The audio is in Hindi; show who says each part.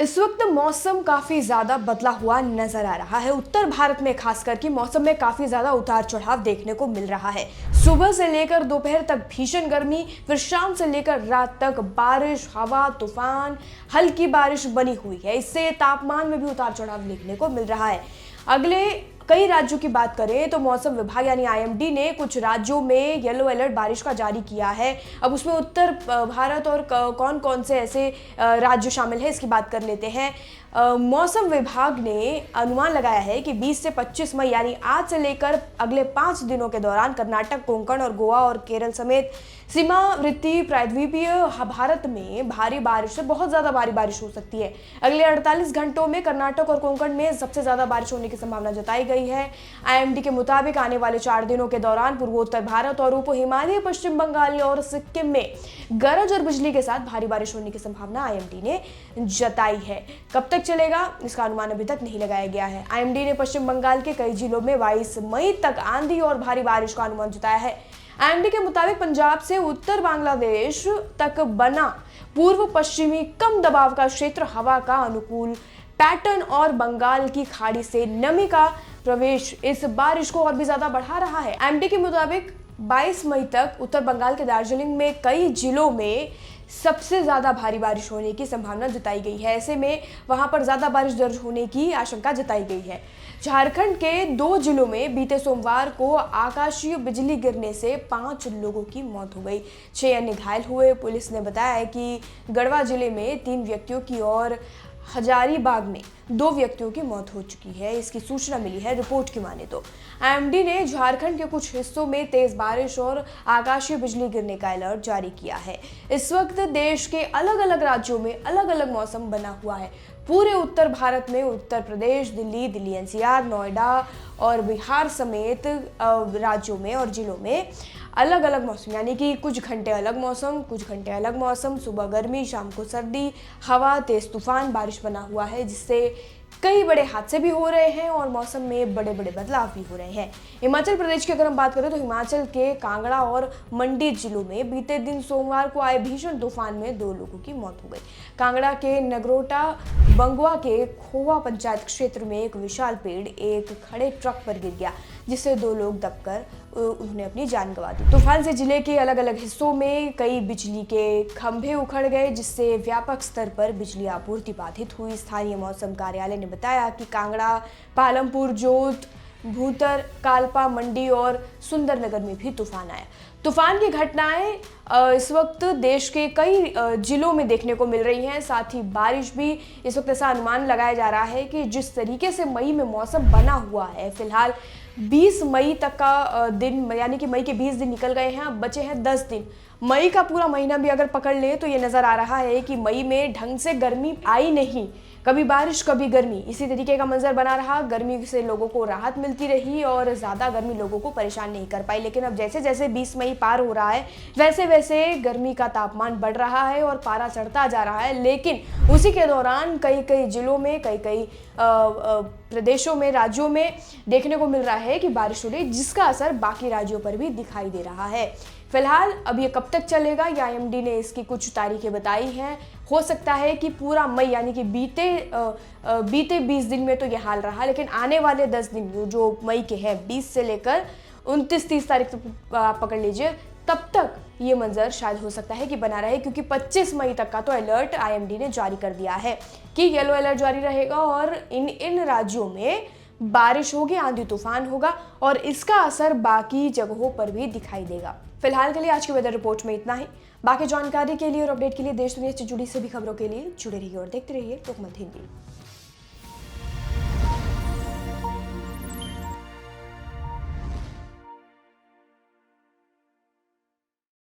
Speaker 1: इस वक्त मौसम काफी ज्यादा बदला हुआ नजर आ रहा है। उत्तर भारत में खासकर कि मौसम में काफी ज्यादा उतार चढ़ाव देखने को मिल रहा है। सुबह से लेकर दोपहर तक भीषण गर्मी, फिर शाम से लेकर रात तक बारिश, हवा, तूफान, हल्की बारिश बनी हुई है। इससे तापमान में भी उतार चढ़ाव देखने को मिल रहा है। अगले कई राज्यों की बात करें तो मौसम विभाग यानी आईएमडी ने कुछ राज्यों में येलो अलर्ट बारिश का जारी किया है। अब उसमें उत्तर भारत और कौन कौन से ऐसे राज्य शामिल है इसकी बात कर लेते हैं। मौसम विभाग ने अनुमान लगाया है कि 20 से 25 मई यानी आज से लेकर अगले 5 दिनों के दौरान कर्नाटक, कोंकण और गोवा और केरल समेत सीमावर्ती प्रायद्वीपीय भारत में भारी बारिश से बहुत ज्यादा भारी बारिश हो सकती है। अगले 48 घंटों में कर्नाटक और कोंकण में सबसे ज्यादा बारिश होने की संभावना जताई गई है। आईएमडी के मुताबिक आने वाले 4 दिनों के दौरान पूर्वोत्तर भारत और उप हिमालय, पश्चिम बंगाल और सिक्किम में गरज और बिजली के साथ भारी बारिश होने की संभावना आईएमडी ने जताई है। कब तक चलेगा इसका अनुमान अभी तक नहीं लगाया गया है। आईएमडी ने पश्चिम बंगाल के कई जिलों में 22 मई तक आंधी और भारी बारिश का अनुमान जताया है। आईएमडी के मुताबिक पंजाब से उत्तर बांग्लादेश तक बना पूर्व पश्चिमी कम दबाव का क्षेत्र हवा का अनुकूल पैटर्न और बंगाल की खाड़ी से नमी का प्रवेश इस बारिश को और भी ज्यादा बढ़ा रहा है। आईएमडी के मुताबिक 22 मई तक उत्तर बंगाल के दार्जिलिंग में कई जिलों में सबसे ज्यादा भारी बारिश होने की संभावना जताई गई है। ऐसे में वहां पर ज्यादा बारिश दर्ज होने की आशंका जताई गई है। झारखंड के 2 जिलों में बीते सोमवार को आकाशीय बिजली गिरने से 5 लोगों की मौत हो गई, 6 अन्य घायल हुए। पुलिस ने बताया है कि गढ़वा जिले में 3 व्यक्तियों की और हजारीबाग में 2 व्यक्तियों की मौत हो चुकी है। इसकी सूचना मिली है रिपोर्ट की माने तो। आईएमडी ने झारखंड के कुछ हिस्सों में तेज बारिश और आकाशीय बिजली गिरने का अलर्ट जारी किया है। इस वक्त देश के अलग अलग राज्यों में अलग अलग मौसम बना हुआ है। पूरे उत्तर भारत में उत्तर प्रदेश, दिल्ली एनसीआर, नोएडा और बिहार समेत राज्यों में और जिलों में अलग अलग मौसम यानी कि कुछ घंटे अलग मौसम, कुछ घंटे अलग मौसम, सुबह गर्मी, शाम को सर्दी, हवा, तेज तूफान, बारिश बना हुआ है, जिससे कई बड़े हादसे भी हो रहे हैं और मौसम में बड़े बड़े बदलाव भी हो रहे हैं। हिमाचल प्रदेश की अगर हम बात करें तो हिमाचल के कांगड़ा और मंडी जिलों में बीते दिन सोमवार को आए भीषण तूफान में 2 लोगों की मौत हो गई। कांगड़ा के नगरोटा बंगवा के खोवा पंचायत क्षेत्र में एक विशाल पेड़ एक खड़े ट्रक पर गिर गया, जिससे 2 लोग दबकर उन्होंने अपनी जान गंवा दी। तूफान से जिले के अलग अलग हिस्सों में कई बिजली के खंभे उखड़ गए, जिससे व्यापक स्तर पर बिजली आपूर्ति बाधित हुई। स्थानीय मौसम कार्यालय ने बताया कि कांगड़ा, पालमपुर, जोत, भूतर, कालपा, मंडी और सुंदरनगर में भी तूफान आया। तूफान की घटनाएं इस वक्त देश के कई जिलों में देखने को मिल रही हैं। साथ ही बारिश भी इस वक्त ऐसा अनुमान लगाया जा रहा है कि जिस तरीके से मई में मौसम बना हुआ है, फिलहाल 20 मई तक का दिन यानी कि मई के 20 दिन निकल गए हैं, अब बचे हैं 10 दिन। मई का पूरा महीना भी अगर पकड़ ले तो ये नजर आ रहा है कि मई में ढंग से गर्मी आई नहीं, कभी बारिश कभी गर्मी, इसी तरीके का मंजर बना रहा। गर्मी से लोगों को राहत मिलती रही और ज़्यादा गर्मी लोगों को परेशान नहीं कर पाई। लेकिन अब जैसे जैसे 20 मई पार हो रहा है वैसे वैसे गर्मी का तापमान बढ़ रहा है और पारा चढ़ता जा रहा है। लेकिन उसी के दौरान कई कई जिलों में, कई प्रदेशों में, राज्यों में देखने को मिल रहा है कि बारिश हो रही, जिसका असर बाकी राज्यों पर भी दिखाई दे रहा है। फिलहाल अब ये कब तक चलेगा, या आईएमडी ने इसकी कुछ तारीखें बताई हैं। हो सकता है कि पूरा मई यानी कि बीते 20 दिन में तो ये हाल रहा, लेकिन आने वाले 10 दिन जो मई के हैं, 20 से लेकर 29-30 तारीख तक आप पकड़ लीजिए, तब तक ये मंजर शायद हो सकता है कि बना रहे, क्योंकि 25 मई तक का तो अलर्ट आईएमडी ने जारी कर दिया है कि येलो अलर्ट जारी रहेगा और इन राज्यों में बारिश होगी, आंधी तूफान होगा और इसका असर बाकी जगहों पर भी दिखाई देगा। फिलहाल के लिए आज की वेदर रिपोर्ट में इतना ही। बाकी जानकारी के लिए और अपडेट के लिए देश दुनिया से जुड़ी सभी खबरों के लिए जुड़े रहिए और देखते रहिए लोकमत हिंदी।